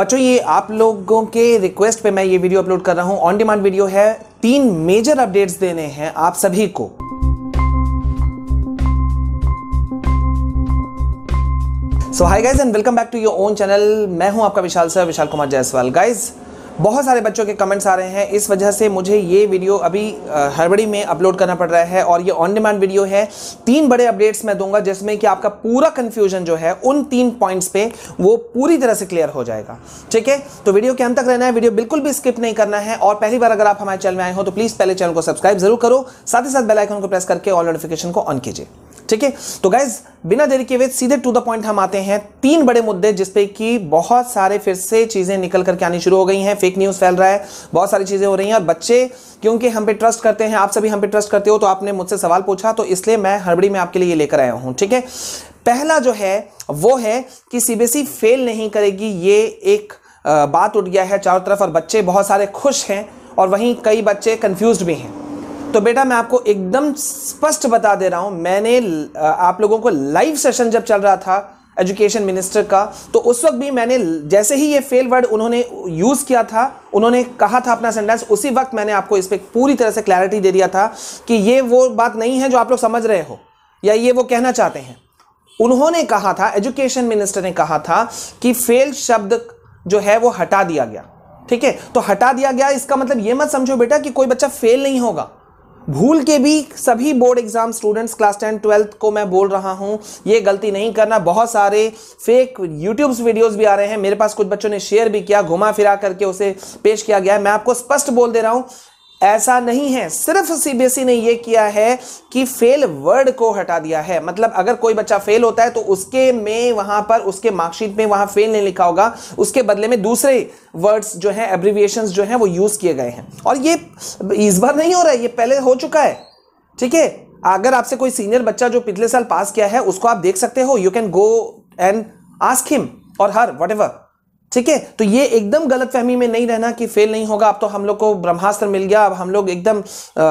बच्चों ये आप लोगों के रिक्वेस्ट पे मैं ये वीडियो अपलोड कर रहा हूं। ऑन डिमांड वीडियो है। 3 मेजर अपडेट्स देने हैं आप सभी को। So hi guys and welcome back to your own channel. मैं हूं आपका विशाल सर, विशाल कुमार जायसवाल। गाइज बहुत सारे बच्चों के कमेंट्स आ रहे हैं, इस वजह से मुझे ये वीडियो अभी हड़बड़ी में अपलोड करना पड़ रहा है। और ये ऑन डिमांड वीडियो है। 3 बड़े अपडेट्स मैं दूंगा जिसमें कि आपका पूरा कंफ्यूजन जो है उन 3 पॉइंट्स पे वो पूरी तरह से क्लियर हो जाएगा। ठीक है, तो वीडियो के अंत तक रहना है, वीडियो बिल्कुल भी स्किप नहीं करना है। और पहली बार अगर आप हमारे चैनल में आए हो तो प्लीज पहले चैनल को सब्सक्राइब जरूर करो, साथ ही साथ बेल आइकन को प्रेस करके ऑल नोटिफिकेशन को ऑन कीजिए। ठीक है, तो गाइज बिना देरी के हुए सीधे टू द पॉइंट हम आते हैं। 3 बड़े मुद्दे जिसपे कि बहुत सारे फिर से चीजें निकल करके आनी शुरू हो गई हैं, फेक न्यूज फैल रहा है, बहुत सारी चीजें हो रही हैं। और बच्चे क्योंकि हम पे ट्रस्ट करते हैं, आप सभी हम पे ट्रस्ट करते हो, तो आपने मुझसे सवाल पूछा तो इसलिए मैं हड़बड़ी में आपके लिए ये लेकर आया हूं। ठीक है, पहला जो है वो है कि सीबीएसई फेल नहीं करेगी। ये एक बात उठ गया है चारों तरफ और बच्चे बहुत सारे खुश हैं और वहीं कई बच्चे कंफ्यूज्ड भी हैं। तो बेटा मैं आपको एकदम स्पष्ट बता दे रहा हूं, मैंने आप लोगों को लाइव सेशन जब चल रहा था एजुकेशन मिनिस्टर का, तो उस वक्त भी मैंने जैसे ही ये फेल वर्ड उन्होंने यूज किया था, उन्होंने कहा था अपना सेंटेंस, उसी वक्त मैंने आपको इस पर पूरी तरह से क्लैरिटी दे दिया था कि ये वो बात नहीं है जो आप लोग समझ रहे हो या ये वो कहना चाहते हैं। उन्होंने कहा था, एजुकेशन मिनिस्टर ने कहा था कि फेल शब्द जो है वो हटा दिया गया। ठीक है, तो हटा दिया गया इसका मतलब ये मत समझो बेटा कि कोई बच्चा फेल नहीं होगा। भूल के भी सभी board exam students class 10 12th को मैं बोल रहा हूं, ये गलती नहीं करना। बहुत सारे फेक यूट्यूब वीडियोस भी आ रहे हैं, मेरे पास कुछ बच्चों ने शेयर भी किया, घुमा फिरा करके उसे पेश किया गया है। मैं आपको स्पष्ट बोल दे रहा हूं, ऐसा नहीं है। सिर्फ सीबीएसई ने यह किया है कि फेल वर्ड को हटा दिया है। मतलब अगर कोई बच्चा फेल होता है तो उसके में वहां पर उसके मार्कशीट में वहां फेल नहीं लिखा होगा, उसके बदले में दूसरे वर्ड्स जो हैं, एब्रिविएशंस जो हैं वो यूज किए गए हैं। और ये इस बार नहीं हो रहा है, ये पहले हो चुका है। ठीक है, अगर आपसे कोई सीनियर बच्चा जो पिछले साल पास किया है उसको आप देख सकते हो, you can go and ask him और हर व्हाटएवर। ठीक है, तो ये एकदम गलतफहमी में नहीं रहना कि फेल नहीं होगा, अब तो हम लोग को ब्रह्मास्त्र मिल गया, अब हम लोग एकदम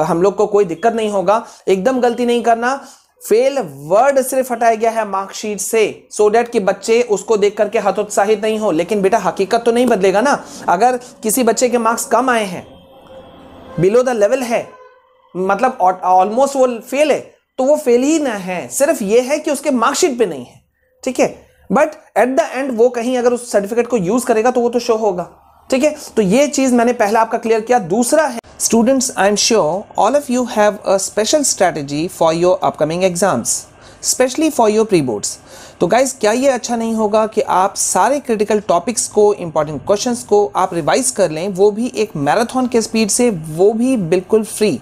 हम लोग को कोई दिक्कत नहीं होगा। एकदम गलती नहीं करना। फेल वर्ड सिर्फ हटाया गया है मार्कशीट से, सो दैट कि बच्चे उसको देख करके हतोत्साहित नहीं हो। लेकिन बेटा हकीकत तो नहीं बदलेगा ना। अगर किसी बच्चे के मार्क्स कम आए हैं, बिलो द लेवल है, मतलब ऑलमोस्ट वो फेल है, तो वो फेल ही ना है, सिर्फ ये है कि उसके मार्कशीट पे नहीं है। ठीक है, बट एट द एंड वो कहीं अगर उस सर्टिफिकेट को यूज करेगा तो वो तो शो होगा। ठीक है, तो ये चीज मैंने पहला आपका क्लियर किया। दूसरा है students, I am sure all of you have a special strategy for your upcoming exams, specially for your pre boards. तो गाइज क्या ये अच्छा नहीं होगा कि आप सारे क्रिटिकल टॉपिक्स को, इंपॉर्टेंट क्वेश्चंस को आप रिवाइज कर लें, वो भी एक मैराथन के स्पीड से, वो भी बिल्कुल free.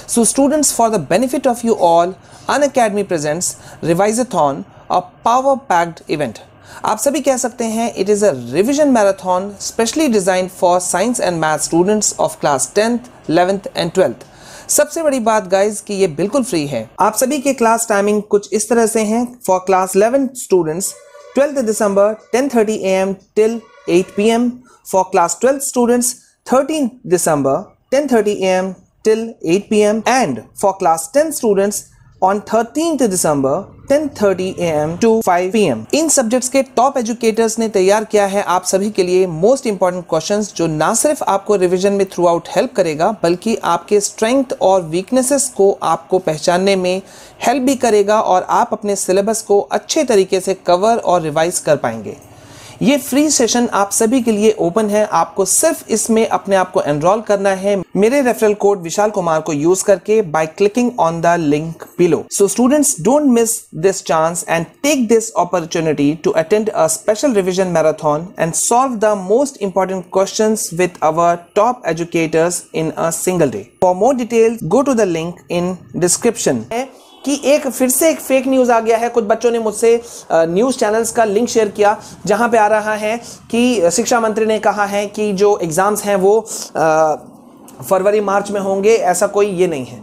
So students, for the benefit of you all, Unacademy presents Revisathon, a power-packed event. आप सभी कह सकते हैं it is a revision marathon specially designed for science and math students of class 10th, 11th and 12th. सबसे बड़ी बात guys कि ये बिल्कुल फ्री है। आप सभी के क्लास टाइमिंग कुछ इस तरह से हैं। For class 11 students 12th December 10:30 AM till 8 PM. For class 12 students 13th December 10:30 AM till 8 PM, and for class 10 students on 13th December 10:30 AM to 5 PM. In subjects के टॉप एजुकेटर्स ने तैयार किया है आप सभी के लिए मोस्ट इंपॉर्टेंट क्वेश्चंस, जो ना सिर्फ आपको रिवीजन में थ्रू आउट हेल्प करेगा, बल्कि आपके स्ट्रेंथ और वीकनेसेस को आपको पहचानने में हेल्प भी करेगा और आप अपने सिलेबस को अच्छे तरीके से कवर और रिवाइज कर पाएंगे। ये फ्री सेशन आप सभी के लिए ओपन है। आपको सिर्फ इसमें अपने आप को एनरोल करना है मेरे रेफरल कोड विशाल कुमार को यूज करके by clicking on the link below. So students, don't miss this chance and take this opportunity to attend a special revision marathon and solve the most important questions with our top educators in a single day. For more details go to the link in description. कि एक फिर से एक fake news आ गया है। कुछ बच्चों ने मुझसे न्यूज़ चैनल्स का लिंक शेयर किया जहां पे आ रहा है कि शिक्षा मंत्री ने कहा है कि जो एग्ज़ाम्स हैं वो फरवरी मार्च में होंगे। ऐसा कोई ये नहीं है,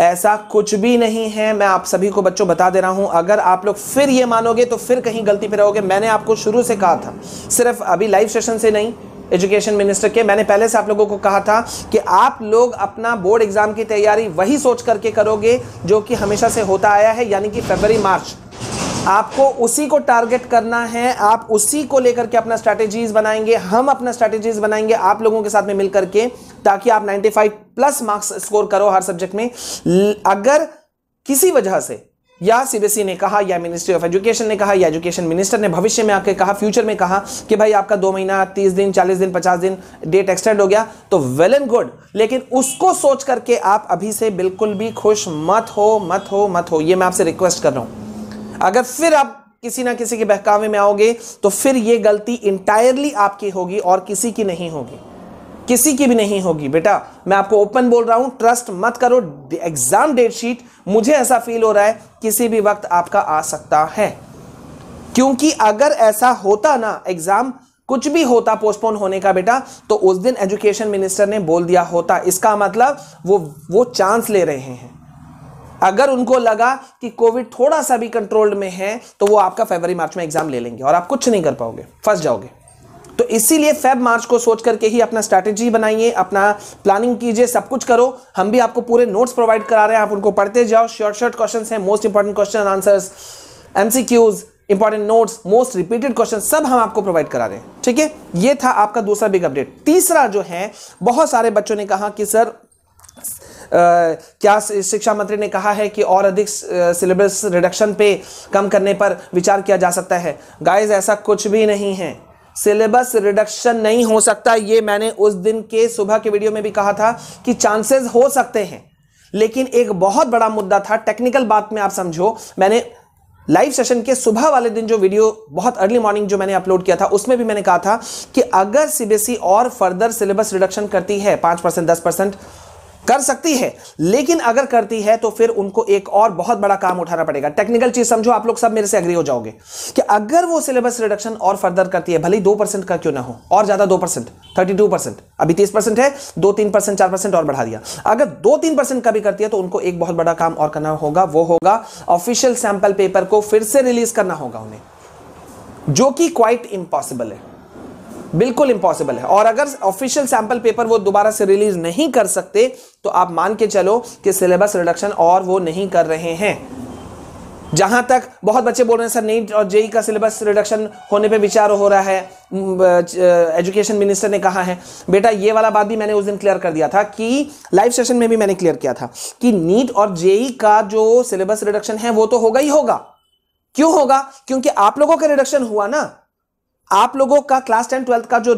ऐसा कुछ भी नहीं है। मैं आप सभी को बच्चों बता दे रहा हूं, अगर आप लोग फिर ये मानोगे तो फिर कहीं गलती पे रहोगे। मैंने आपको शुरू से कहा था, सिर्फ अभी लाइव सेशन से नहीं, एजुकेशन मिनिस्टर के मैंने पहले से आप लोगों को कहा था कि आप लोग अपना बोर्ड एग्जाम की तैयारी वही सोच करके करोगे जो कि हमेशा से होता आया है, यानी कि फरवरी मार्च। आपको उसी को टारगेट करना है, आप उसी को लेकर के अपना स्ट्रैटेजीज बनाएंगे, हम अपना स्ट्रैटेजीज बनाएंगे आप लोगों के साथ में मिलकर के, ताकि आप 95 प्लस मार्क्स स्कोर करो हर सब्जेक्ट में। अगर किसी वजह से या सीबीएसई ने कहा या मिनिस्ट्री ऑफ एजुकेशन ने कहा या एजुकेशन मिनिस्टर ने भविष्य में आके कहा, फ्यूचर में कहा कि भाई आपका 2 महीना 30 दिन 40 दिन 50 दिन डेट एक्सटेंड हो गया, तो वेल एंड गुड, लेकिन उसको सोच करके आप अभी से बिल्कुल भी खुश मत हो। ये मैं आपसे रिक्वेस्ट कर रहा हूं। अगर फिर आप किसी ना किसी के बहकावे में आओगे तो फिर ये गलती इंटायरली आपकी होगी और किसी की नहीं होगी, किसी की भी नहीं होगी। बेटा मैं आपको ओपन बोल रहा हूं, ट्रस्ट मत करो। एग्जाम डेट शीट मुझे ऐसा फील हो रहा है किसी भी वक्त आपका आ सकता है, क्योंकि अगर ऐसा होता ना, एग्जाम कुछ भी होता पोस्टपोन होने का बेटा, तो उस दिन एजुकेशन मिनिस्टर ने बोल दिया होता। इसका मतलब वो चांस ले रहे हैं। अगर उनको लगा कि कोविड थोड़ा सा भी कंट्रोल्ड में है तो वो आपका फरवरी मार्च में एग्जाम ले लेंगे और आप कुछ नहीं कर पाओगे, फंस जाओगे। तो इसीलिए फेब मार्च को सोच करके ही अपना स्ट्रैटेजी बनाइए, अपना प्लानिंग कीजिए, सब कुछ करो। हम भी आपको पूरे नोट्स प्रोवाइड करा रहे हैं, आप उनको पढ़ते जाओ। शॉर्ट क्वेश्चंस हैं, most important question answers, MCQs, important notes, most repeated question, सब हम आपको प्रोवाइड करा रहे हैं। ठीक है, ये था आपका दूसरा बिग अपडेट। तीसरा जो है, बहुत सारे बच्चों ने कहा कि सर क्या शिक्षा मंत्री ने कहा है कि और अधिक सिलेबस रिडक्शन पे कम करने पर विचार किया जा सकता है। गाइस ऐसा कुछ भी नहीं है, सिलेबस रिडक्शन नहीं हो सकता। ये मैंने उस दिन के सुबह के वीडियो में भी कहा था कि चांसेस हो सकते हैं, लेकिन एक बहुत बड़ा मुद्दा था, टेक्निकल बात में आप समझो। मैंने लाइव सेशन के सुबह वाले दिन जो वीडियो बहुत अर्ली मॉर्निंग जो मैंने अपलोड किया था, उसमें भी मैंने कहा था कि अगर सीबीएसई और फर्दर सिलेबस रिडक्शन करती है 5% 10% कर सकती है, लेकिन अगर करती है तो फिर उनको एक और बहुत बड़ा काम उठाना पड़ेगा। टेक्निकल चीज समझो, आप लोग सब मेरे से एग्री हो जाओगे कि अगर वो सिलेबस रिडक्शन और फर्दर करती है, भले ही 2% का क्यों ना हो, और ज्यादा 2%, 32%, अभी 30% है, 2-3% 4% और बढ़ा दिया। अगर 2-3% का भी करती है तो उनको एक बहुत बड़ा काम और करना होगा, वो होगा ऑफिशियल सैंपल पेपर को फिर से रिलीज करना होगा उन्हें, जो कि क्वाइट इम्पॉसिबल है, बिल्कुल इंपॉसिबल है। और अगर ऑफिशियल सैंपल पेपर वो दोबारा से रिलीज नहीं कर सकते तो आप मान के चलो कि सिलेबस रिडक्शन और वो नहीं कर रहे हैं। जहां तक बहुत बच्चे बोल रहे हैं सर नीट और जेई का सिलेबस रिडक्शन होने पे विचार हो रहा है, एजुकेशन मिनिस्टर ने कहा है। बेटा ये वाला बात भी मैंने उस दिन क्लियर कर दिया था कि लाइव सेशन में भी मैंने क्लियर किया था कि नीट और जेई का जो सिलेबस रिडक्शन है वो तो होगा ही होगा। क्यों होगा? क्योंकि आप लोगों का रिडक्शन हुआ ना, आप लोगों का क्लास 10 12 का जो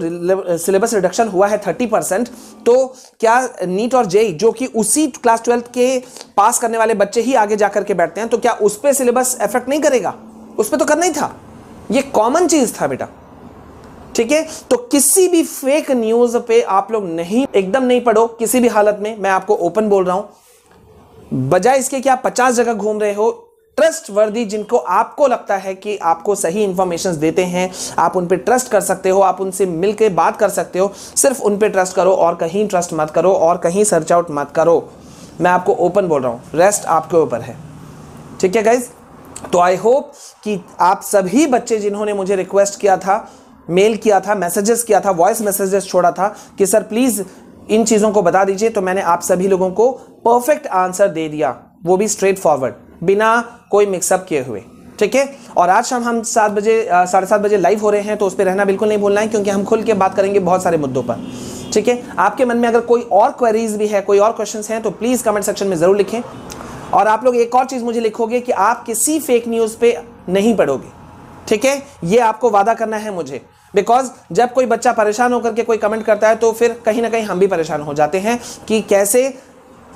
सिलेबस रिडक्शन हुआ है 30%, तो क्या नीट और जेई जो कि उसी क्लास 12 के पास करने वाले बच्चे ही आगे जाकर के बैठते हैं, तो क्या उस पे सिलेबस इफेक्ट नहीं करेगा? उस पे तो करना ही था, ये कॉमन चीज था बेटा। ठीक है, तो किसी भी फेक न्यूज पे आप लोग नहीं, एकदम नहीं पढ़ो किसी भी हालत में। मैं आपको ओपन बोल रहा हूं, बजाय इसके कि आप 50 जगह घूम रहे हो, ट्रस्ट वर्दी जिनको आपको लगता है कि आपको सही इंफॉर्मेशन देते हैं, आप उन पे ट्रस्ट कर सकते हो, आप उनसे मिलकर बात कर सकते हो, सिर्फ उन पे ट्रस्ट करो और कहीं ट्रस्ट मत करो और कहीं सर्च आउट मत करो। मैं आपको ओपन बोल रहा हूं, रेस्ट आपके ऊपर है। ठीक है गाइज, तो आई होप कि आप सभी बच्चे जिन्होंने मुझे रिक्वेस्ट किया था, मेल किया था, मैसेजेस किया था, वॉइस मैसेजेस छोड़ा था कि सर प्लीज इन चीजों को बता दीजिए, तो मैंने आप सभी लोगों को परफेक्ट आंसर दे दिया, वो भी स्ट्रेट फॉरवर्ड, बिना कोई मिक्सअप किए हुए। ठीक है, और आज शाम हम 7 बजे 7:30 बजे लाइव हो रहे हैं, तो उस पर रहना बिल्कुल नहीं भूलना है, क्योंकि हम खुल के बात करेंगे बहुत सारे मुद्दों पर। ठीक है, आपके मन में अगर कोई और क्वेरीज भी है, कोई और क्वेश्चंस हैं, तो प्लीज कमेंट सेक्शन में जरूर लिखें। और आप लोग एक और चीज मुझे लिखोगे कि आप किसी फेक न्यूज पे नहीं पढ़ोगे। ठीक है, ये आपको वादा करना है मुझे, बिकॉज जब कोई बच्चा परेशान होकर के कोई कमेंट करता है तो फिर कहीं ना कहीं हम भी परेशान हो जाते हैं कि कैसे,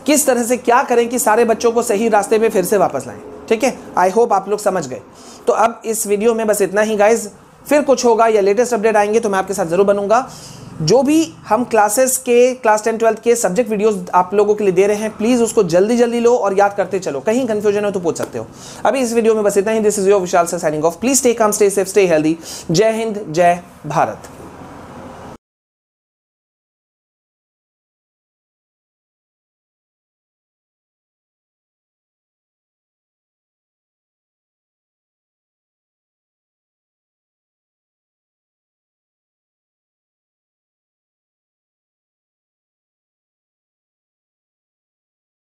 किस तरह से क्या करें कि सारे बच्चों को सही रास्ते पे फिर से वापस लाएं। ठीक है, आई होप आप लोग समझ गए। तो अब इस वीडियो में बस इतना ही गाइज, फिर कुछ होगा या लेटेस्ट अपडेट आएंगे तो मैं आपके साथ जरूर बनूंगा। जो भी हम क्लासेस के क्लास 10 12 के सब्जेक्ट वीडियोस आप लोगों के लिए दे रहे हैं, प्लीज उसको जल्दी जल्दी लो और याद करते चलो, कहीं कंफ्यूजन हो तो पूछ सकते हो। अभी इस वीडियो में बस इतना ही। This is your Vishal sir signing off. Please stay calm, stay safe, stay healthy. जय हिंद, जय भारत।